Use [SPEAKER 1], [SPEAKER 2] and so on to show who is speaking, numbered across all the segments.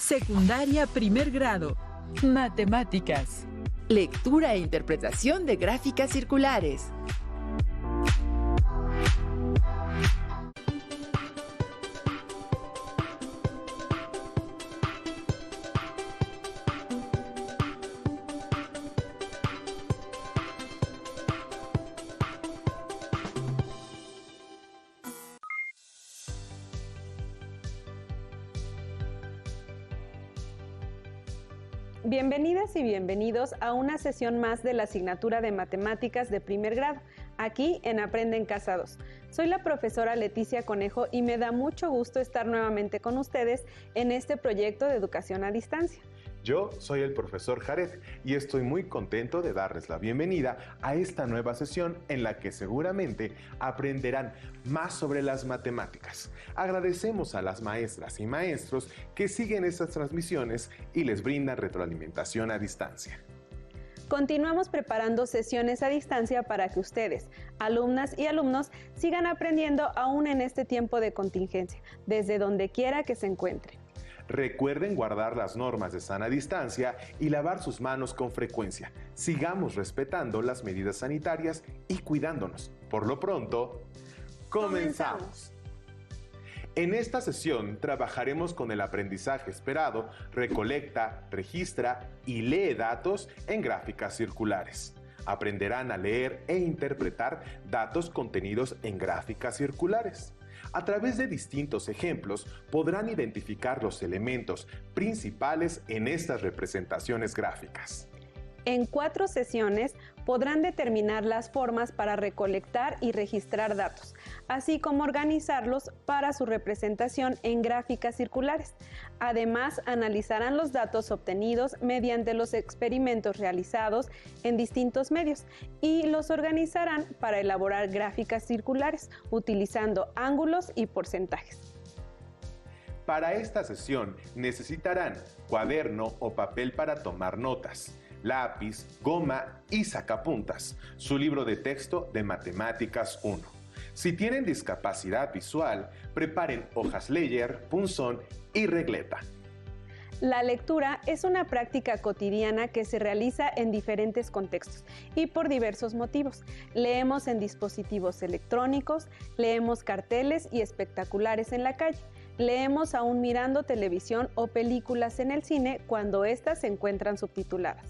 [SPEAKER 1] Secundaria primer grado. Matemáticas.
[SPEAKER 2] Lectura e interpretación de gráficas circulares.
[SPEAKER 3] Bienvenidas y bienvenidos a una sesión más de la asignatura de Matemáticas de primer grado, aquí en Aprende en Casa 2. Soy la profesora Leticia Conejo y me da mucho gusto estar nuevamente con ustedes en este proyecto de educación a distancia.
[SPEAKER 4] Yo soy el profesor Jared y estoy muy contento de darles la bienvenida a esta nueva sesión en la que seguramente aprenderán más sobre las matemáticas. Agradecemos a las maestras y maestros que siguen estas transmisiones y les brindan retroalimentación a distancia.
[SPEAKER 3] Continuamos preparando sesiones a distancia para que ustedes, alumnas y alumnos, sigan aprendiendo aún en este tiempo de contingencia, desde donde quiera que se encuentren.
[SPEAKER 4] Recuerden guardar las normas de sana distancia y lavar sus manos con frecuencia. Sigamos respetando las medidas sanitarias y cuidándonos. Por lo pronto, ¡comenzamos! En esta sesión trabajaremos con el aprendizaje esperado, recolecta, registra y lee datos en gráficas circulares. Aprenderán a leer e interpretar datos contenidos en gráficas circulares. A través de distintos ejemplos podrán identificar los elementos principales en estas representaciones gráficas.
[SPEAKER 3] En 4 sesiones podrán determinar las formas para recolectar y registrar datos, así como organizarlos para su representación en gráficas circulares. Además, analizarán los datos obtenidos mediante los experimentos realizados en distintos medios y los organizarán para elaborar gráficas circulares utilizando ángulos y porcentajes.
[SPEAKER 4] Para esta sesión necesitarán cuaderno o papel para tomar notas, lápiz, goma y sacapuntas, su libro de texto de Matemáticas 1. Si tienen discapacidad visual, preparen hojas Leyer, punzón y regleta.
[SPEAKER 3] La lectura es una práctica cotidiana que se realiza en diferentes contextos y por diversos motivos. Leemos en dispositivos electrónicos, leemos carteles y espectaculares en la calle, leemos aún mirando televisión o películas en el cine cuando éstas se encuentran subtituladas.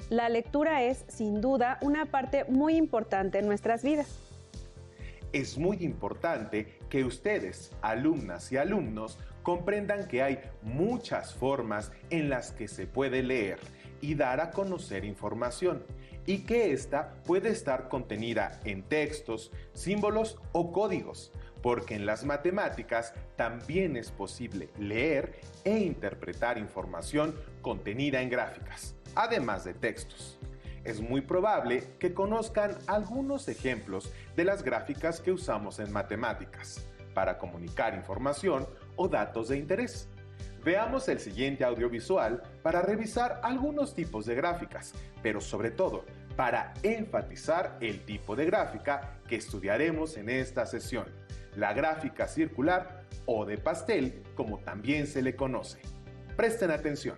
[SPEAKER 3] La lectura es, sin duda, una parte muy importante en nuestras vidas.
[SPEAKER 4] Es muy importante que ustedes, alumnas y alumnos, comprendan que hay muchas formas en las que se puede leer y dar a conocer información, y que ésta puede estar contenida en textos, símbolos o códigos, porque en las matemáticas también es posible leer e interpretar información contenida en gráficas, además de textos. Es muy probable que conozcan algunos ejemplos de las gráficas que usamos en matemáticas para comunicar información o datos de interés. Veamos el siguiente audiovisual para revisar algunos tipos de gráficas, pero sobre todo para enfatizar el tipo de gráfica que estudiaremos en esta sesión, la gráfica circular o de pastel, como también se le conoce. Presten atención.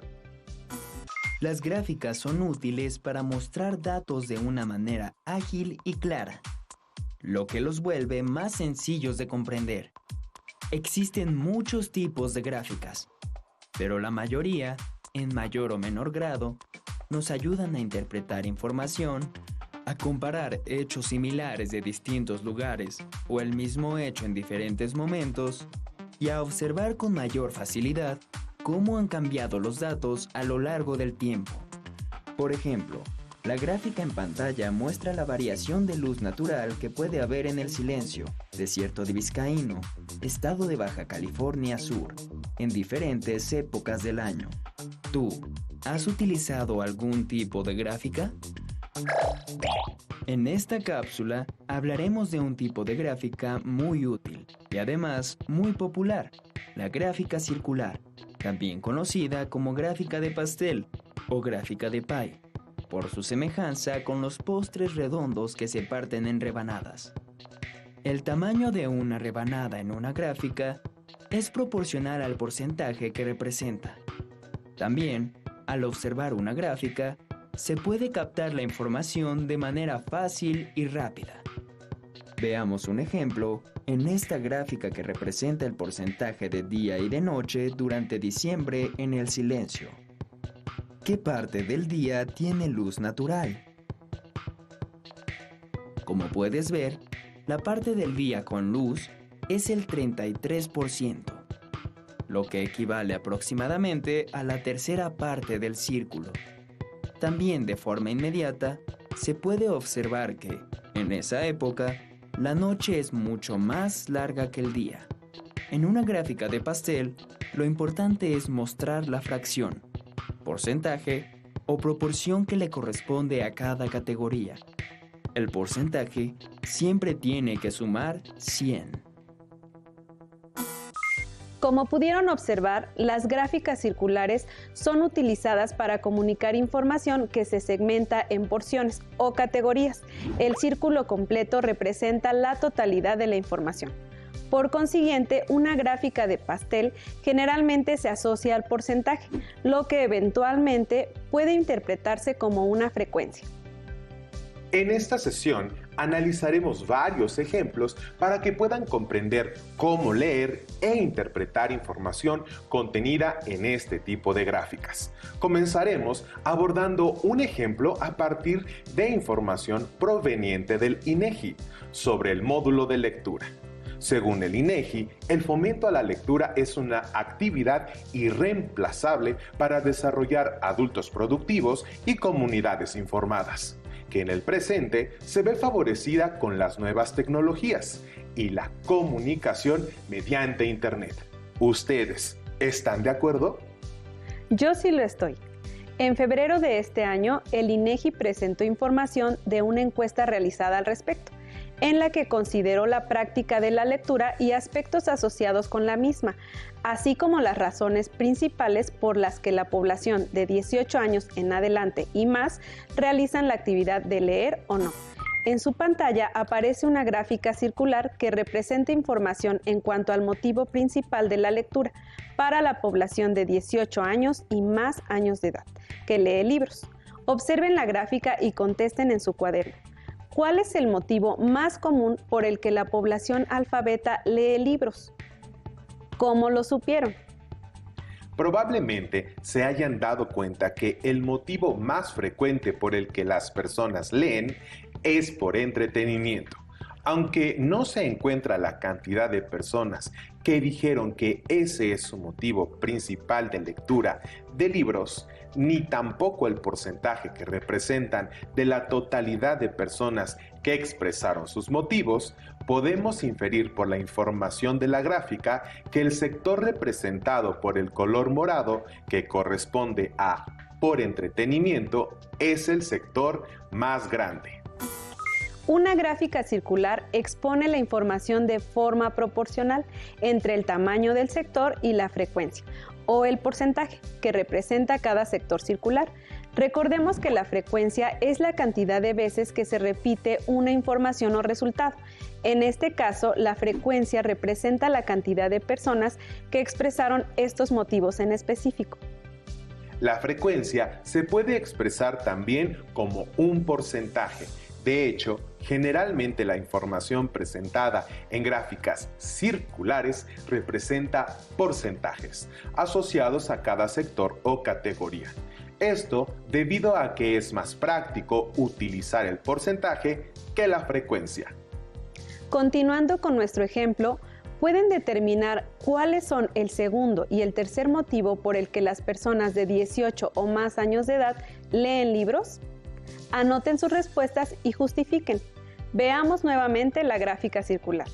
[SPEAKER 5] Las gráficas son útiles para mostrar datos de una manera ágil y clara, lo que los vuelve más sencillos de comprender. Existen muchos tipos de gráficas, pero la mayoría, en mayor o menor grado, nos ayudan a interpretar información, a comparar hechos similares de distintos lugares o el mismo hecho en diferentes momentos y a observar con mayor facilidad cómo han cambiado los datos a lo largo del tiempo. Por ejemplo, la gráfica en pantalla muestra la variación de luz natural que puede haber en el silencio, desierto de Vizcaíno, estado de Baja California Sur, en diferentes épocas del año. ¿Tú has utilizado algún tipo de gráfica? En esta cápsula hablaremos de un tipo de gráfica muy útil y además muy popular, la gráfica circular, también conocida como gráfica de pastel o gráfica de pie, por su semejanza con los postres redondos que se parten en rebanadas. El tamaño de una rebanada en una gráfica es proporcional al porcentaje que representa. También, al observar una gráfica, se puede captar la información de manera fácil y rápida. Veamos un ejemplo en esta gráfica que representa el porcentaje de día y de noche durante diciembre en el silencio. ¿Qué parte del día tiene luz natural? Como puedes ver, la parte del día con luz es el 33%, lo que equivale aproximadamente a la tercera parte del círculo. También de forma inmediata, se puede observar que, en esa época, la noche es mucho más larga que el día. En una gráfica de pastel, lo importante es mostrar la fracción, porcentaje o proporción que le corresponde a cada categoría. El porcentaje siempre tiene que sumar 100.
[SPEAKER 3] Como pudieron observar, las gráficas circulares son utilizadas para comunicar información que se segmenta en porciones o categorías. El círculo completo representa la totalidad de la información. Por consiguiente, una gráfica de pastel generalmente se asocia al porcentaje, lo que eventualmente puede interpretarse como una frecuencia.
[SPEAKER 4] En esta sesión analizaremos varios ejemplos para que puedan comprender cómo leer e interpretar información contenida en este tipo de gráficas. Comenzaremos abordando un ejemplo a partir de información proveniente del INEGI sobre el módulo de lectura. Según el INEGI, el fomento a la lectura es una actividad irreemplazable para desarrollar adultos productivos y comunidades informadas, que en el presente se ve favorecida con las nuevas tecnologías y la comunicación mediante Internet. ¿Ustedes están de acuerdo?
[SPEAKER 3] Yo sí lo estoy. En febrero de este año, el INEGI presentó información de una encuesta realizada al respecto, en la que consideró la práctica de la lectura y aspectos asociados con la misma, así como las razones principales por las que la población de 18 años en adelante y más realizan la actividad de leer o no. En su pantalla aparece una gráfica circular que representa información en cuanto al motivo principal de la lectura para la población de 18 años y más años de edad, que lee libros. Observen la gráfica y contesten en su cuaderno. ¿Cuál es el motivo más común por el que la población alfabeta lee libros? ¿Cómo lo supieron?
[SPEAKER 4] Probablemente se hayan dado cuenta que el motivo más frecuente por el que las personas leen es por entretenimiento. Aunque no se encuentra la cantidad de personas que dijeron que ese es su motivo principal de lectura de libros, ni tampoco el porcentaje que representan de la totalidad de personas que expresaron sus motivos, podemos inferir por la información de la gráfica que el sector representado por el color morado, que corresponde a por entretenimiento, es el sector más grande.
[SPEAKER 3] Una gráfica circular expone la información de forma proporcional entre el tamaño del sector y la frecuencia, o el porcentaje que representa cada sector circular. Recordemos que la frecuencia es la cantidad de veces que se repite una información o resultado. En este caso, la frecuencia representa la cantidad de personas que expresaron estos motivos en específico.
[SPEAKER 4] La frecuencia se puede expresar también como un porcentaje. De hecho, generalmente la información presentada en gráficas circulares representa porcentajes asociados a cada sector o categoría. Esto debido a que es más práctico utilizar el porcentaje que la frecuencia.
[SPEAKER 3] Continuando con nuestro ejemplo, ¿pueden determinar cuáles son el segundo y el tercer motivo por el que las personas de 18 o más años de edad leen libros? Anoten sus respuestas y justifiquen. Veamos nuevamente la gráfica circular.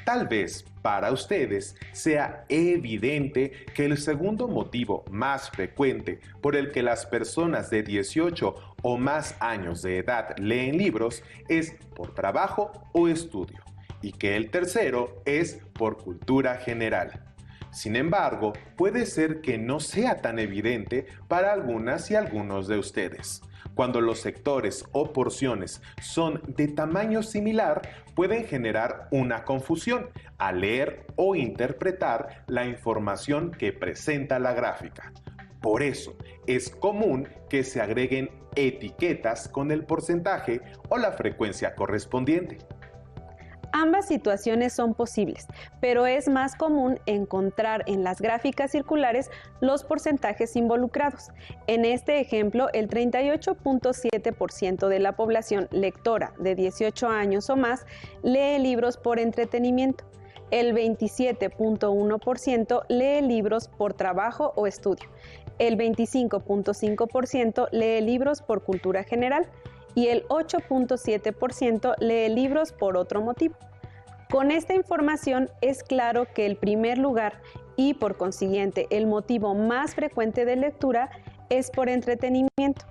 [SPEAKER 4] Tal vez para ustedes sea evidente que el segundo motivo más frecuente por el que las personas de 18 o más años de edad leen libros es por trabajo o estudio, y que el tercero es por cultura general. Sin embargo, puede ser que no sea tan evidente para algunas y algunos de ustedes. Cuando los sectores o porciones son de tamaño similar, pueden generar una confusión al leer o interpretar la información que presenta la gráfica. Por eso, es común que se agreguen etiquetas con el porcentaje o la frecuencia correspondiente.
[SPEAKER 3] Ambas situaciones son posibles, pero es más común encontrar en las gráficas circulares los porcentajes involucrados. En este ejemplo, el 38.7% de la población lectora de 18 años o más lee libros por entretenimiento. El 27.1% lee libros por trabajo o estudio. El 25.5% lee libros por cultura general. Y el 8.7% lee libros por otro motivo. Con esta información es claro que el primer lugar y por consiguiente el motivo más frecuente de lectura es por entretenimiento,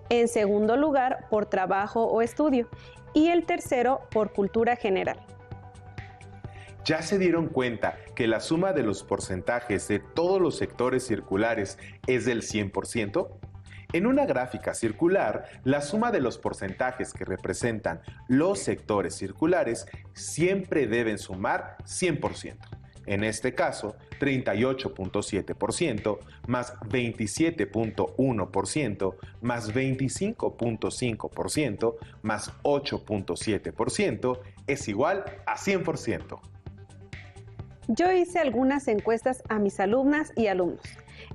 [SPEAKER 3] en segundo lugar por trabajo o estudio y el tercero por cultura general.
[SPEAKER 4] ¿Ya se dieron cuenta que la suma de los porcentajes de todos los sectores circulares es del 100%? En una gráfica circular, la suma de los porcentajes que representan los sectores circulares siempre deben sumar 100%. En este caso, 38.7% más 27.1% más 25.5% más 8.7% es igual a 100%.
[SPEAKER 3] Yo hice algunas encuestas a mis alumnas y alumnos.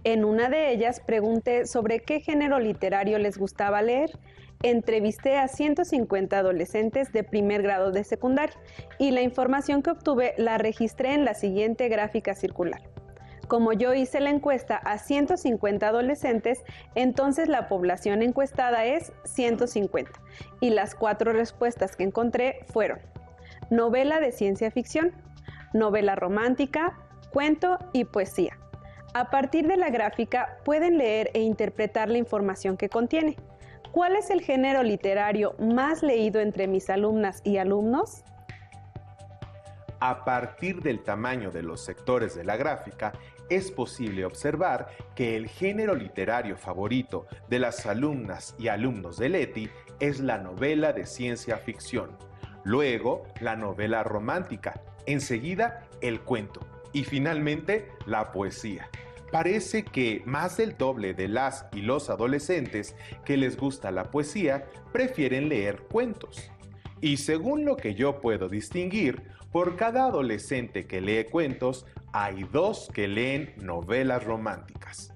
[SPEAKER 3] En una de ellas pregunté sobre qué género literario les gustaba leer. Entrevisté a 150 adolescentes de primer grado de secundaria y la información que obtuve la registré en la siguiente gráfica circular. Como yo hice la encuesta a 150 adolescentes, entonces la población encuestada es 150 y las 4 respuestas que encontré fueron: novela de ciencia ficción, novela romántica, cuento y poesía. A partir de la gráfica pueden leer e interpretar la información que contiene. ¿Cuál es el género literario más leído entre mis alumnas y alumnos?
[SPEAKER 4] A partir del tamaño de los sectores de la gráfica, es posible observar que el género literario favorito de las alumnas y alumnos de Leti es la novela de ciencia ficción, luego la novela romántica, enseguida el cuento y finalmente la poesía. Parece que más del doble de las y los adolescentes que les gusta la poesía prefieren leer cuentos. Y según lo que yo puedo distinguir, por cada adolescente que lee cuentos, hay 2 que leen novelas románticas.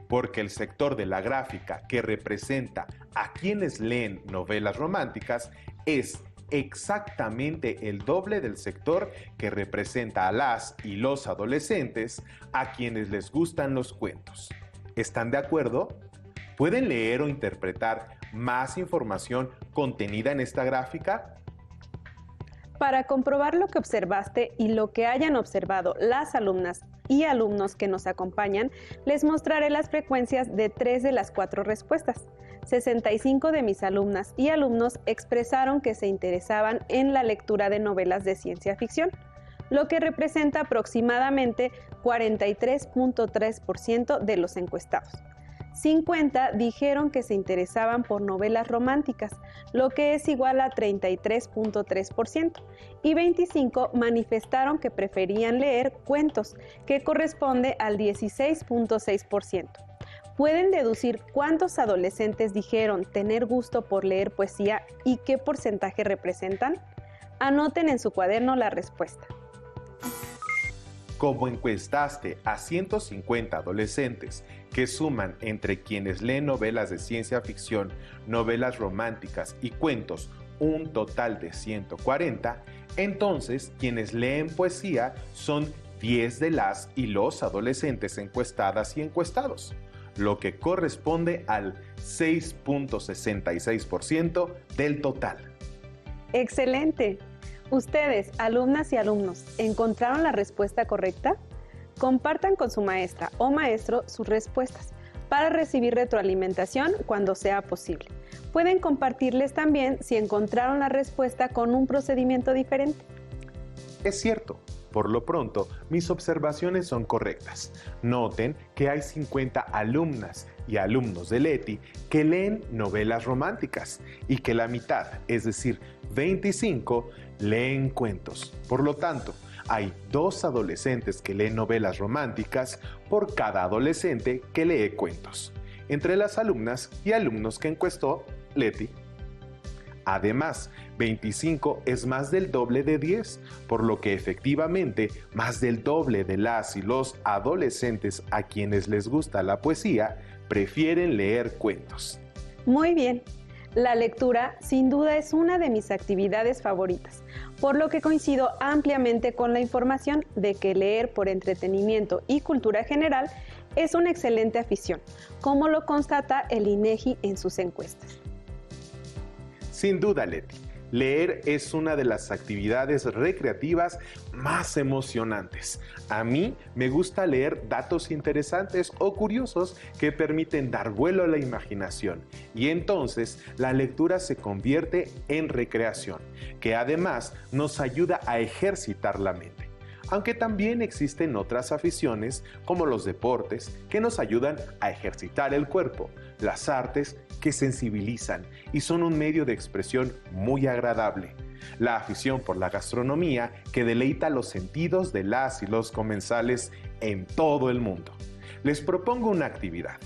[SPEAKER 4] Porque el sector de la gráfica que representa a quienes leen novelas románticas es exactamente el doble del sector que representa a las y los adolescentes a quienes les gustan los cuentos. ¿Están de acuerdo? ¿Pueden leer o interpretar más información contenida en esta gráfica?
[SPEAKER 3] Para comprobar lo que observaste y lo que hayan observado las alumnas y alumnos que nos acompañan, les mostraré las frecuencias de 3 de las 4 respuestas. 65 de mis alumnas y alumnos expresaron que se interesaban en la lectura de novelas de ciencia ficción, lo que representa aproximadamente 43.3% de los encuestados. 50 dijeron que se interesaban por novelas románticas, lo que es igual a 33.3%, y 25 manifestaron que preferían leer cuentos, que corresponde al 16.6%. ¿Pueden deducir cuántos adolescentes dijeron tener gusto por leer poesía y qué porcentaje representan? Anoten en su cuaderno la respuesta.
[SPEAKER 4] Como encuestaste a 150 adolescentes que suman entre quienes leen novelas de ciencia ficción, novelas románticas y cuentos un total de 140, entonces quienes leen poesía son 10 de las y los adolescentes encuestadas y encuestados, lo que corresponde al 6.66% del total.
[SPEAKER 3] ¡Excelente! Ustedes, alumnas y alumnos, ¿encontraron la respuesta correcta? Compartan con su maestra o maestro sus respuestas para recibir retroalimentación cuando sea posible. Pueden compartirles también si encontraron la respuesta con un procedimiento diferente.
[SPEAKER 4] Es cierto, Por lo pronto, mis observaciones son correctas. Noten que hay 50 alumnas y alumnos de Leti que leen novelas románticas y que la mitad, es decir, 25, leen cuentos. Por lo tanto, hay 2 adolescentes que leen novelas románticas por cada adolescente que lee cuentos, entre las alumnas y alumnos que encuestó Leti. Además, 25 es más del doble de 10, por lo que efectivamente más del doble de las y los adolescentes a quienes les gusta la poesía prefieren leer cuentos.
[SPEAKER 3] Muy bien. La lectura sin duda es una de mis actividades favoritas, por lo que coincido ampliamente con la información de que leer por entretenimiento y cultura general es una excelente afición, como lo constata el INEGI en sus encuestas.
[SPEAKER 4] Sin duda, Leti, leer es una de las actividades recreativas más emocionantes. A mí me gusta leer datos interesantes o curiosos que permiten dar vuelo a la imaginación, y entonces la lectura se convierte en recreación, que además nos ayuda a ejercitar la mente. Aunque también existen otras aficiones, como los deportes, que nos ayudan a ejercitar el cuerpo, las artes, que sensibilizan y son un medio de expresión muy agradable, la afición por la gastronomía, que deleita los sentidos de las y los comensales en todo el mundo. Les propongo una actividad.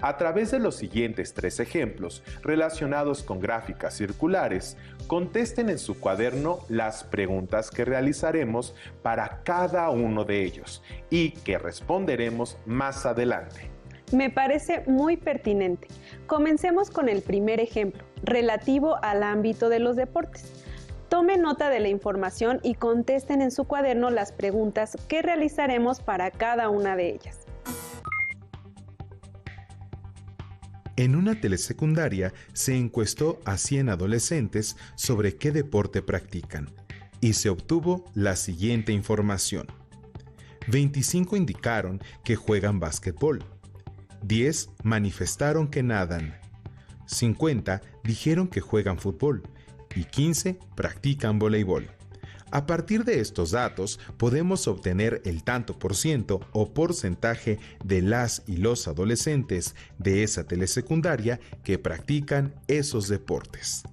[SPEAKER 4] A través de los siguientes 3 ejemplos relacionados con gráficas circulares, contesten en su cuaderno las preguntas que realizaremos para cada uno de ellos y que responderemos más adelante.
[SPEAKER 3] Me parece muy pertinente. Comencemos con el primer ejemplo, relativo al ámbito de los deportes. Tomen nota de la información y contesten en su cuaderno las preguntas que realizaremos para cada una de ellas.
[SPEAKER 6] En una telesecundaria se encuestó a 100 adolescentes sobre qué deporte practican y se obtuvo la siguiente información. 25 indicaron que juegan básquetbol, 10 manifestaron que nadan, 50 dijeron que juegan fútbol y 15 practican voleibol. A partir de estos datos podemos obtener el tanto por ciento o porcentaje de las y los adolescentes de esa telesecundaria que practican esos deportes.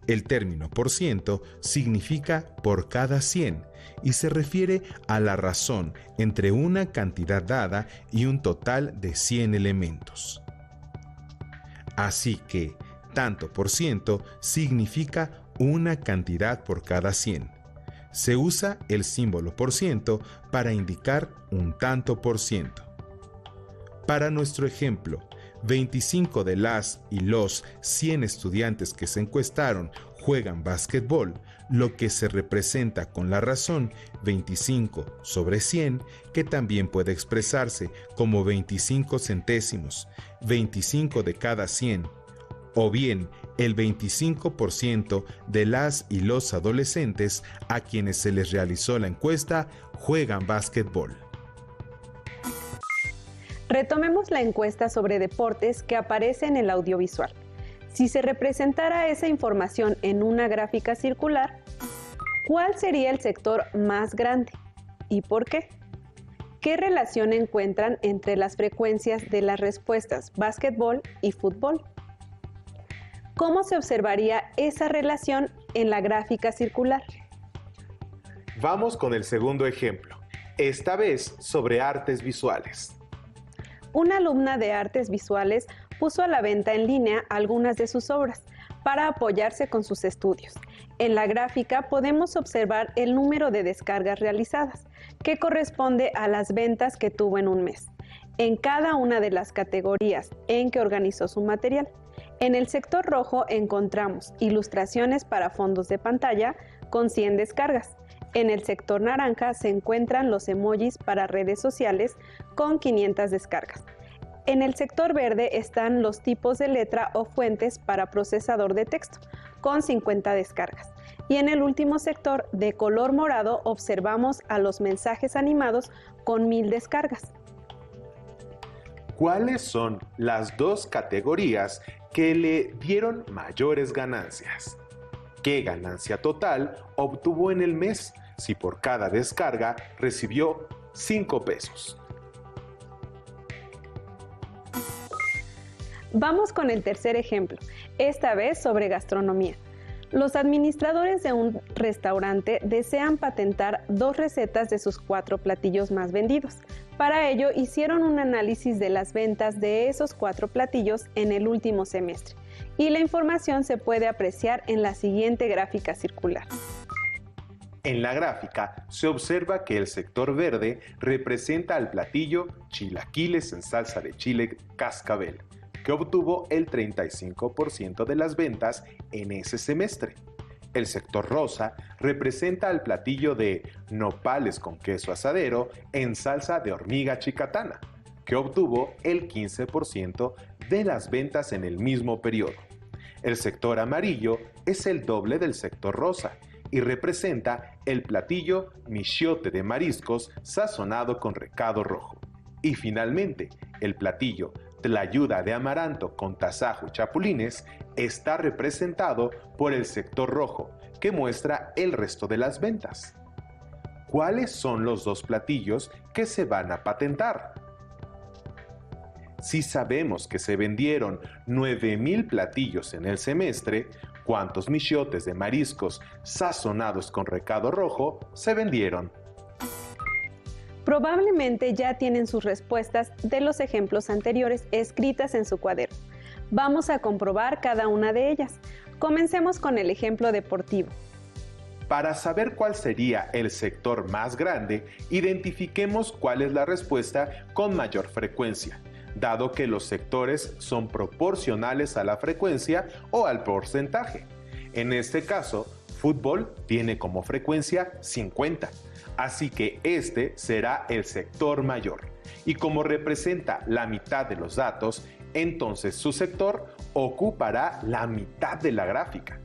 [SPEAKER 6] El término por ciento significa por cada 100 y se refiere a la razón entre una cantidad dada y un total de 100 elementos. Así que tanto por ciento significa una cantidad por cada 100. Se usa el símbolo por ciento para indicar un tanto por ciento. Para nuestro ejemplo, 25 de las y los 100 estudiantes que se encuestaron juegan básquetbol, lo que se representa con la razón 25 sobre 100, que también puede expresarse como 25 centésimos, 25 de cada 100, o bien el 25% de las y los adolescentes a quienes se les realizó la encuesta juegan básquetbol.
[SPEAKER 3] Retomemos la encuesta sobre deportes que aparece en el audiovisual. Si se representara esa información en una gráfica circular, ¿cuál sería el sector más grande? ¿Y por qué? ¿Qué relación encuentran entre las frecuencias de las respuestas básquetbol y fútbol? ¿Cómo se observaría esa relación en la gráfica circular?
[SPEAKER 4] Vamos con el segundo ejemplo, esta vez sobre artes visuales.
[SPEAKER 3] Una alumna de artes visuales puso a la venta en línea algunas de sus obras para apoyarse con sus estudios. En la gráfica podemos observar el número de descargas realizadas, que corresponde a las ventas que tuvo en un mes, en cada una de las categorías en que organizó su material. En el sector rojo encontramos ilustraciones para fondos de pantalla con 100 descargas. En el sector naranja se encuentran los emojis para redes sociales con 500 descargas. En el sector verde están los tipos de letra o fuentes para procesador de texto con 50 descargas. Y en el último sector de color morado observamos a los mensajes animados con 1000 descargas.
[SPEAKER 4] ¿Cuáles son las 2 categorías que le dieron mayores ganancias? ¿Qué ganancia total obtuvo en el mes si por cada descarga recibió 5 pesos.
[SPEAKER 3] Vamos con el tercer ejemplo, esta vez sobre gastronomía. Los administradores de un restaurante desean patentar 2 recetas de sus 4 platillos más vendidos. Para ello, hicieron un análisis de las ventas de esos 4 platillos en el último semestre. Y la información se puede apreciar en la siguiente gráfica circular.
[SPEAKER 4] En la gráfica se observa que el sector verde representa al platillo chilaquiles en salsa de chile cascabel, que obtuvo el 35% de las ventas en ese semestre. El sector rosa representa al platillo de nopales con queso asadero en salsa de hormiga chicatana, que obtuvo el 15% de las ventas en el mismo periodo. El sector amarillo es el doble del sector rosa y representa el platillo michiote de mariscos sazonado con recado rojo. Y finalmente, el platillo tlayuda de amaranto con tasajo y chapulines está representado por el sector rojo, que muestra el resto de las ventas. ¿Cuáles son los 2 platillos que se van a patentar? Si sabemos que se vendieron 9,000 platillos en el semestre, ¿cuántos michiotes de mariscos sazonados con recado rojo se vendieron?
[SPEAKER 3] Probablemente ya tienen sus respuestas de los ejemplos anteriores escritas en su cuaderno. Vamos a comprobar cada una de ellas. Comencemos con el ejemplo deportivo.
[SPEAKER 4] Para saber cuál sería el sector más grande, identifiquemos cuál es la respuesta con mayor frecuencia, dado que los sectores son proporcionales a la frecuencia o al porcentaje. En este caso, fútbol tiene como frecuencia 50, así que este será el sector mayor. Y como representa la mitad de los datos, entonces su sector ocupará la mitad de la gráfica.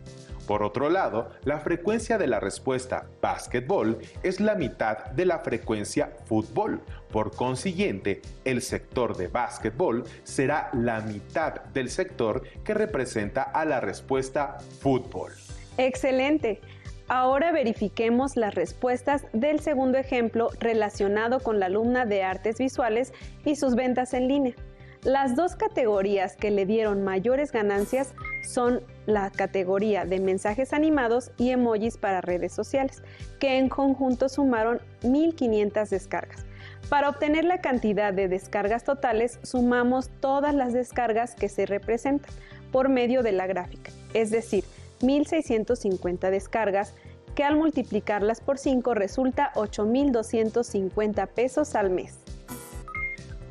[SPEAKER 4] Por otro lado, la frecuencia de la respuesta básquetbol es la mitad de la frecuencia fútbol. Por consiguiente, el sector de básquetbol será la mitad del sector que representa a la respuesta fútbol.
[SPEAKER 3] ¡Excelente! Ahora verifiquemos las respuestas del segundo ejemplo relacionado con la alumna de artes visuales y sus ventas en línea. Las 2 categorías que le dieron mayores ganancias son la categoría de mensajes animados y emojis para redes sociales, que en conjunto sumaron 1,500 descargas. Para obtener la cantidad de descargas totales, sumamos todas las descargas que se representan por medio de la gráfica, es decir, 1,650 descargas, que al multiplicarlas por 5 resulta 8,250 pesos al mes.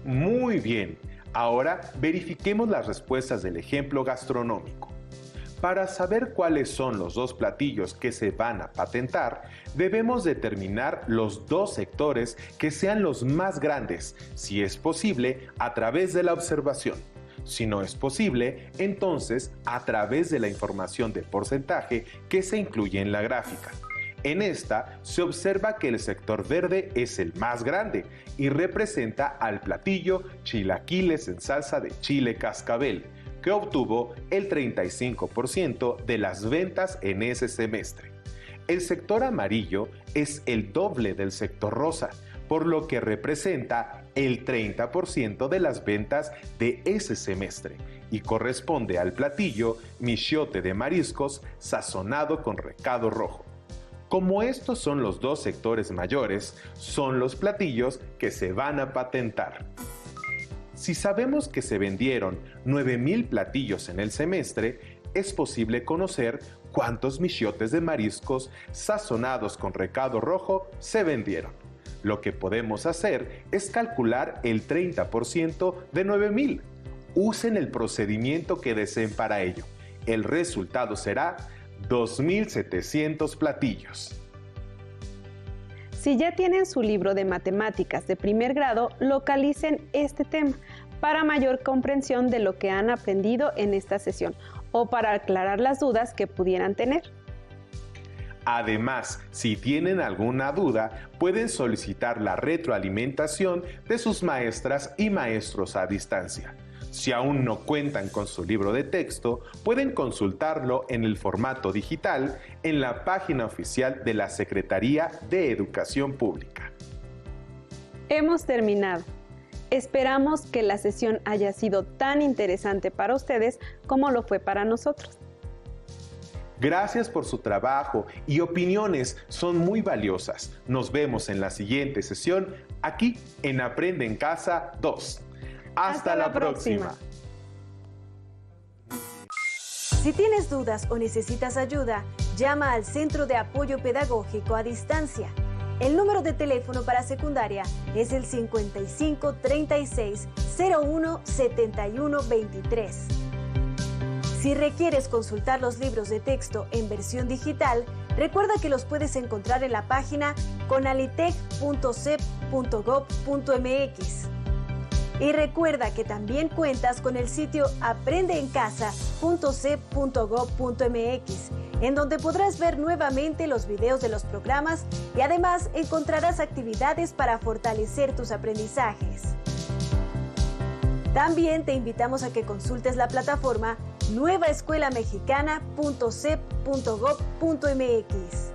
[SPEAKER 4] Muy bien. Ahora verifiquemos las respuestas del ejemplo gastronómico. Para saber cuáles son los 2 platillos que se van a patentar, debemos determinar los 2 sectores que sean los más grandes, si es posible, a través de la observación. Si no es posible, entonces a través de la información de porcentaje que se incluye en la gráfica. En esta se observa que el sector verde es el más grande y representa al platillo chilaquiles en salsa de chile cascabel, que obtuvo el 35% de las ventas en ese semestre. El sector amarillo es el doble del sector rosa, por lo que representa el 30% de las ventas de ese semestre y corresponde al platillo michiote de mariscos sazonado con recado rojo. Como estos son los 2 sectores mayores, son los platillos que se van a patentar. Si sabemos que se vendieron 9,000 platillos en el semestre, es posible conocer cuántos michiotes de mariscos sazonados con recado rojo se vendieron. Lo que podemos hacer es calcular el 30% de 9,000. Usen el procedimiento que deseen para ello. El resultado será 2,700 platillos.
[SPEAKER 3] Si ya tienen su libro de matemáticas de primer grado, localicen este tema para mayor comprensión de lo que han aprendido en esta sesión o para aclarar las dudas que pudieran tener.
[SPEAKER 4] Además, si tienen alguna duda, pueden solicitar la retroalimentación de sus maestras y maestros a distancia. Si aún no cuentan con su libro de texto, pueden consultarlo en el formato digital en la página oficial de la Secretaría de Educación Pública.
[SPEAKER 3] Hemos terminado. Esperamos que la sesión haya sido tan interesante para ustedes como lo fue para nosotros.
[SPEAKER 4] Gracias por su trabajo y opiniones son muy valiosas. Nos vemos en la siguiente sesión aquí en Aprende en Casa 2. Hasta la próxima.
[SPEAKER 7] Si tienes dudas o necesitas ayuda, llama al Centro de Apoyo Pedagógico a Distancia. El número de teléfono para secundaria es el 55 36 01 71 23. Si requieres consultar los libros de texto en versión digital, recuerda que los puedes encontrar en la página conalitec.cep.gov.mx. Y recuerda que también cuentas con el sitio aprendeencasa.cep.gov.mx, en donde podrás ver nuevamente los videos de los programas y además encontrarás actividades para fortalecer tus aprendizajes. También te invitamos a que consultes la plataforma nuevaescuelamexicana.cep.gov.mx.